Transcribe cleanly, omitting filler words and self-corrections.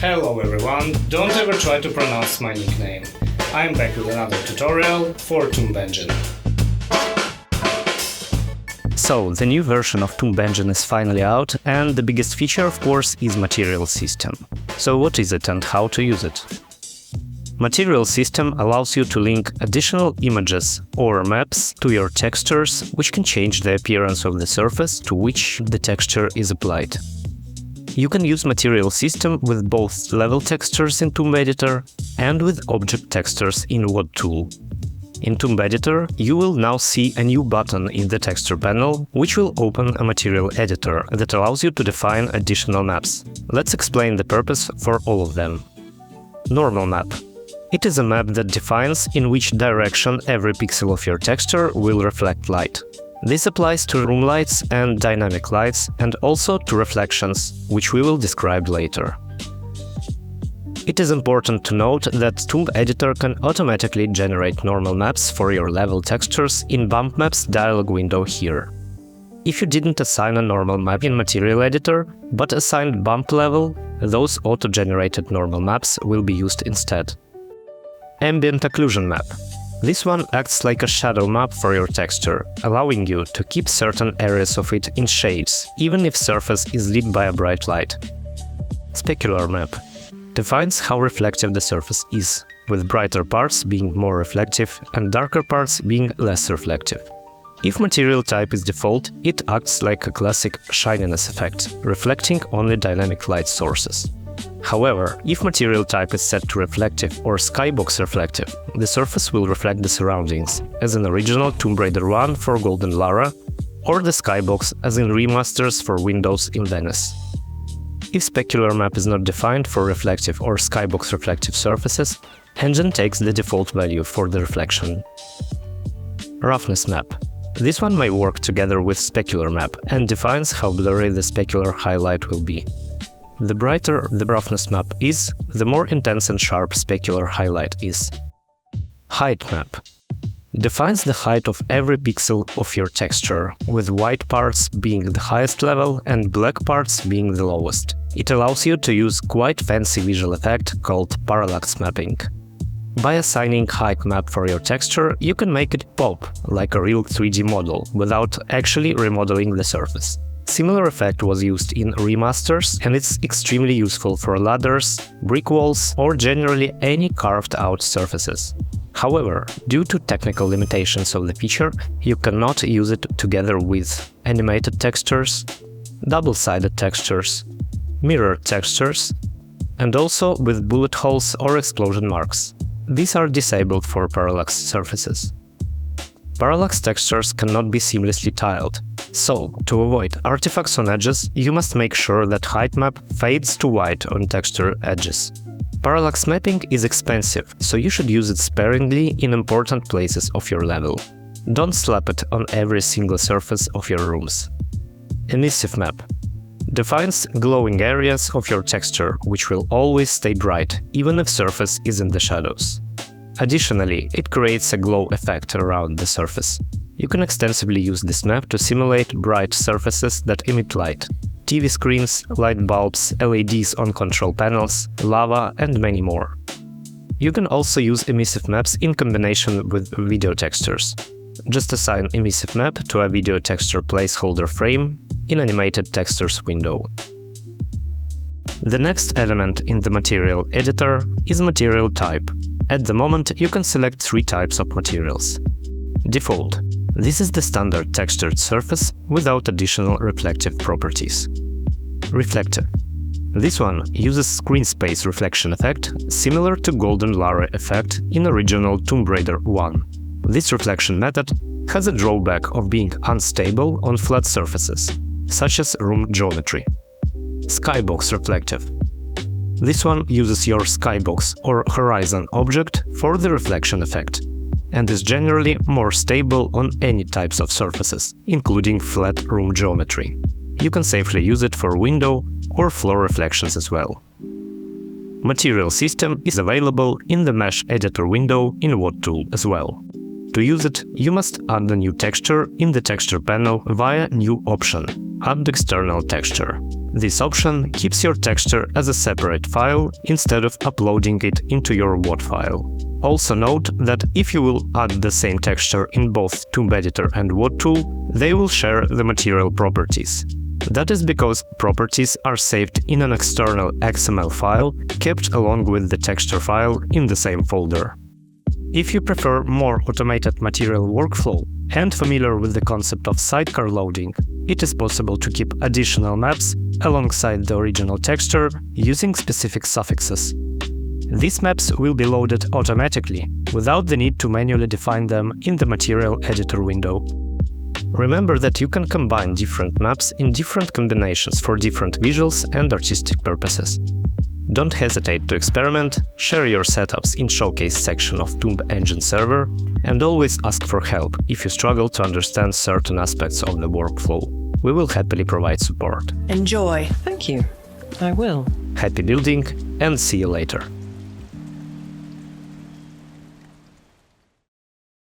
Hello everyone, don't ever try to pronounce my nickname. I'm back with another tutorial for TombEngine. So, the new version of TombEngine is finally out, and the biggest feature, of course, is Material System. So what is it and how to use it? Material System allows you to link additional images or maps to your textures, which can change the appearance of the surface to which the texture is applied. You can use Material System with both level textures in Tomb Editor and with object textures in Wad Tool. In Tomb Editor, you will now see a new button in the texture panel, which will open a material editor that allows you to define additional maps. Let's explain the purpose for all of them. Normal map. It is a map that defines in which direction every pixel of your texture will reflect light. This applies to room lights and dynamic lights, and also to reflections, which we will describe later. It is important to note that Tomb Editor can automatically generate normal maps for your level textures in Bump Maps dialog window here. If you didn't assign a normal map in Material Editor, but assigned bump level, those auto-generated normal maps will be used instead. Ambient occlusion map. This one acts like a shadow map for your texture, allowing you to keep certain areas of it in shades, even if surface is lit by a bright light. Specular map defines how reflective the surface is, with brighter parts being more reflective and darker parts being less reflective. If material type is default, it acts like a classic shininess effect, reflecting only dynamic light sources. However, if material type is set to reflective or skybox reflective, the surface will reflect the surroundings, as in original Tomb Raider 1 for Golden Lara, or the skybox as in remasters for Windows in Venice. If specular map is not defined for reflective or skybox reflective surfaces, Engine takes the default value for the reflection. Roughness map. This one may work together with specular map and defines how blurry the specular highlight will be. The brighter the roughness map is, the more intense and sharp specular highlight is. Height map defines the height of every pixel of your texture, with white parts being the highest level and black parts being the lowest. It allows you to use quite fancy visual effect called parallax mapping. By assigning height map for your texture, you can make it pop, like a real 3D model, without actually remodeling the surface. Similar effect was used in remasters, and it's extremely useful for ladders, brick walls, or generally any carved-out surfaces. However, due to technical limitations of the feature, you cannot use it together with animated textures, double-sided textures, mirror textures, and also with bullet holes or explosion marks. These are disabled for parallax surfaces. Parallax textures cannot be seamlessly tiled, so to avoid artifacts on edges, you must make sure that height map fades to white on texture edges. Parallax mapping is expensive, so you should use it sparingly in important places of your level. Don't slap it on every single surface of your rooms. Emissive map defines glowing areas of your texture, which will always stay bright, even if surface is in the shadows. Additionally, it creates a glow effect around the surface. You can extensively use this map to simulate bright surfaces that emit light. TV screens, light bulbs, LEDs on control panels, lava, and many more. You can also use emissive maps in combination with video textures. Just assign emissive map to a video texture placeholder frame in Animated Textures window. The next element in the Material Editor is Material Type. At the moment, you can select three types of materials. Default. This is the standard textured surface without additional reflective properties. Reflective. This one uses screen space reflection effect, similar to Golden Lara effect in original Tomb Raider 1. This reflection method has a drawback of being unstable on flat surfaces, such as room geometry. Skybox reflective. This one uses your skybox or horizon object for the reflection effect, and is generally more stable on any types of surfaces, including flat room geometry. You can safely use it for window or floor reflections as well. Material System is available in the Mesh Editor window in Wad Tool as well. To use it, you must add a new texture in the texture panel via New option, Add external texture. This option keeps your texture as a separate file instead of uploading it into your WAD file. Also note that if you will add the same texture in both Tomb Editor and Wad Tool, they will share the material properties. That is because properties are saved in an external XML file kept along with the texture file in the same folder. If you prefer more automated material workflow and familiar with the concept of sidecar loading, it is possible to keep additional maps alongside the original texture using specific suffixes. These maps will be loaded automatically, without the need to manually define them in the material editor window. Remember that you can combine different maps in different combinations for different visuals and artistic purposes. Don't hesitate to experiment, share your setups in Showcase section of TombEngine server, and always ask for help if you struggle to understand certain aspects of the workflow. We will happily provide support. Enjoy. Thank you. I will. Happy building, and see you later.